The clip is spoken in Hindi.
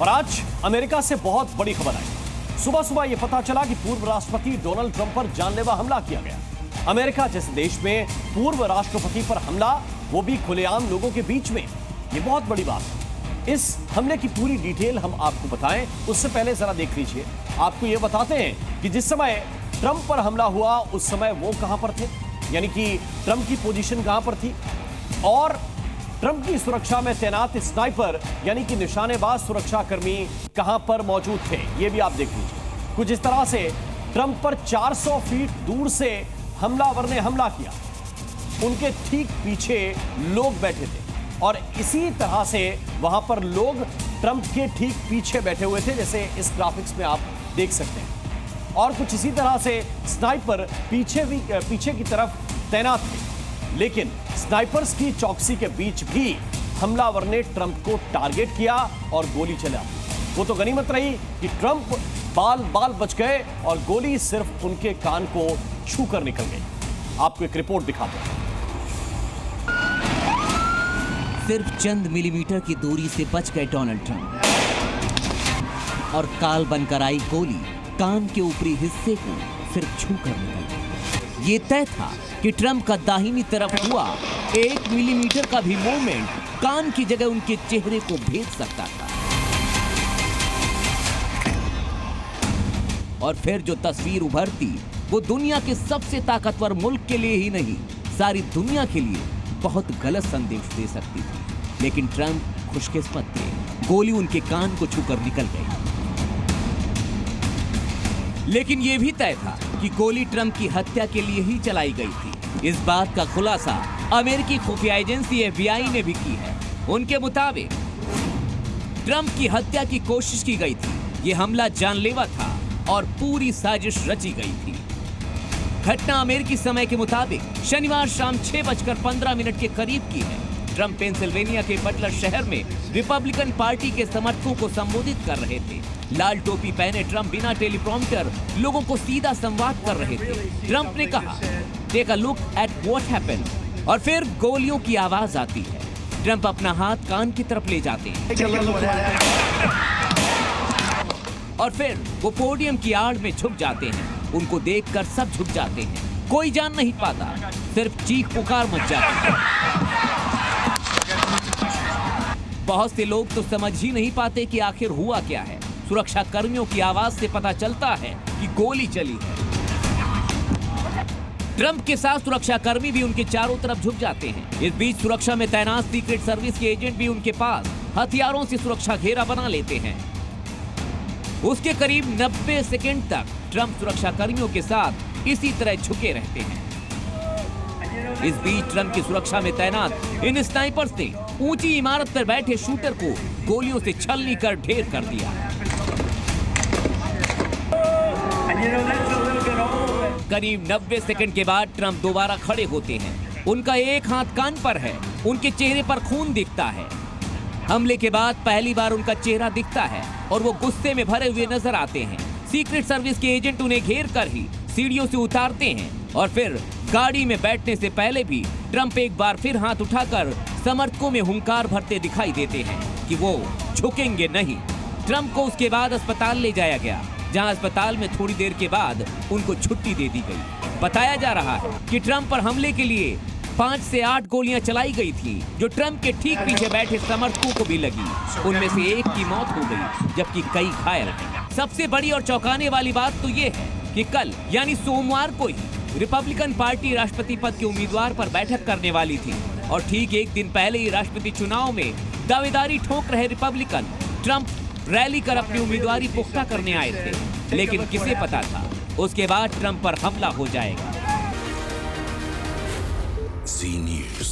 और आज अमेरिका से बहुत बड़ी खबर आई। सुबह सुबह यह पता चला कि पूर्व राष्ट्रपति डोनाल्ड ट्रंप पर जानलेवा हमला किया गया। अमेरिका जैसे देश में पूर्व राष्ट्रपति पर हमला, वो भी खुलेआम लोगों के बीच में, ये बहुत बड़ी बात है। इस हमले की पूरी डिटेल हम आपको बताएं, उससे पहले जरा देख लीजिए। आपको यह बताते हैं कि जिस समय ट्रंप पर हमला हुआ उस समय वो कहां पर थे, यानी कि ट्रंप की पोजीशन कहां पर थी, और ट्रंप की सुरक्षा में तैनात स्नाइपर यानी कि निशानेबाज सुरक्षाकर्मी कहां पर मौजूद थे, यह भी आप देख लीजिए। कुछ इस तरह से ट्रंप पर 400 फीट दूर से हमलावर ने हमला किया। उनके ठीक पीछे लोग बैठे थे और इसी तरह से वहां पर लोग ट्रंप के ठीक पीछे बैठे हुए थे, जैसे इस ग्राफिक्स में आप देख सकते हैं। और कुछ इसी तरह से स्नाइपर पीछे की तरफ तैनात थे। लेकिन स्नाइपर्स की चौकसी के बीच भी हमलावर ने ट्रंप को टारगेट किया और गोली चला। वो तो गनीमत रही कि ट्रंप बाल बच गए और गोली सिर्फ उनके कान को छूकर निकल गई। आपको एक रिपोर्ट दिखाते हैं। सिर्फ चंद मिलीमीटर की दूरी से बच गए डोनाल्ड ट्रंप और काल बनकर आई गोली कान के ऊपरी हिस्से को सिर्फ छूकर निकल गई। ये तय था कि ट्रंप का दाहिनी तरफ हुआ 1 मिलीमीटर का भी मूवमेंट कान की जगह उनके चेहरे को भेद सकता था। और फिर जो तस्वीर उभरती वो दुनिया के सबसे ताकतवर मुल्क के लिए ही नहीं, सारी दुनिया के लिए बहुत गलत संदेश दे सकती थी। लेकिन ट्रंप खुशकिस्मत थे, गोली उनके कान को छूकर निकल गई। लेकिन यह भी तय था कि गोली ट्रंप की हत्या के लिए ही चलाई गई थी। इस बात का खुलासा अमेरिकी खुफिया एजेंसी FBI ने भी की है। उनके मुताबिक ट्रंप की हत्या की कोशिश की गई थी। यह हमला जानलेवा था और पूरी साजिश रची गई थी। घटना अमेरिकी समय के मुताबिक शनिवार शाम 6:15 के करीब की है। ट्रंप पेंसिल्वेनिया के बटलर शहर में रिपब्लिकन पार्टी के समर्थकों को संबोधित कर रहे थे। लाल टोपी पहने ट्रंप बिना टेलीप्रॉम्प्टर लोगों को सीधा संवाद कर रहे थे। ट्रंप ने कहा, take a look at what happened, और फिर गोलियों की आवाज आती है। ट्रंप अपना हाथ कान की तरफ ले जाते हैं और फिर वो पोडियम की आड़ में झुक जाते हैं। उनको देखकर सब झुक जाते हैं। कोई जान नहीं पाता, सिर्फ चीख पुकार मच जाती है। बहुत से लोग तो समझ ही नहीं पाते कि आखिर हुआ क्या है। सुरक्षा कर्मियों की आवाज से पता चलता है कि गोली चली है। ट्रंप के साथ सुरक्षा कर्मी भी उनके चारों तरफ झुक जाते हैं। इस बीच सुरक्षा में तैनात सीक्रेट सर्विस के एजेंट भी उनके पास हथियारों से सुरक्षा घेरा बना लेते हैं। उसके करीब 90 सेकंड तक ट्रंप सुरक्षा कर्मियों के साथ इसी तरह झुके रहते हैं। इस बीच ट्रंप की सुरक्षा में तैनात इन स्नाइपर्स ने ऊंची इमारत पर बैठे शूटर को गोलियों से छलनी कर ढेर कर दिया। करीब 90 सेकंड के बाद ट्रंप दोबारा खड़े होते हैं। उनका एक हाथ कान पर है। उनके चेहरे पर खून दिखता है। हमले के बाद पहली बार उनका चेहरा दिखता है और वो गुस्से में भरे हुए नजर आते हैं। सीक्रेट सर्विस के एजेंट उन्हें घेर कर ही सीढ़ियों से उतारते हैं और फिर गाड़ी में बैठने से पहले भी ट्रंप एक बार फिर हाथ उठाकर समर्थकों में हुंकार भरते दिखाई देते हैं कि वो झुकेंगे नहीं। ट्रंप को उसके बाद अस्पताल ले जाया गया, जहां अस्पताल में थोड़ी देर के बाद उनको छुट्टी दे दी गई। बताया जा रहा है कि ट्रंप पर हमले के लिए 5 से 8 गोलियां चलाई गई थी, जो ट्रंप के ठीक पीछे बैठे समर्थकों को भी लगी। उनमें से एक की मौत हो गई, जबकि कई घायल हैं। सबसे बड़ी और चौंकाने वाली बात तो ये है कि कल यानी सोमवार को ही रिपब्लिकन पार्टी राष्ट्रपति पद के उम्मीदवार पर बैठक करने वाली थी और ठीक एक दिन पहले ही राष्ट्रपति चुनाव में दावेदारी ठोक रहे रिपब्लिकन ट्रंप रैली कर अपनी उम्मीदवारी पुख्ता करने आए थे। लेकिन किसे पता था उसके बाद ट्रंप पर हमला हो जाएगा। Z News।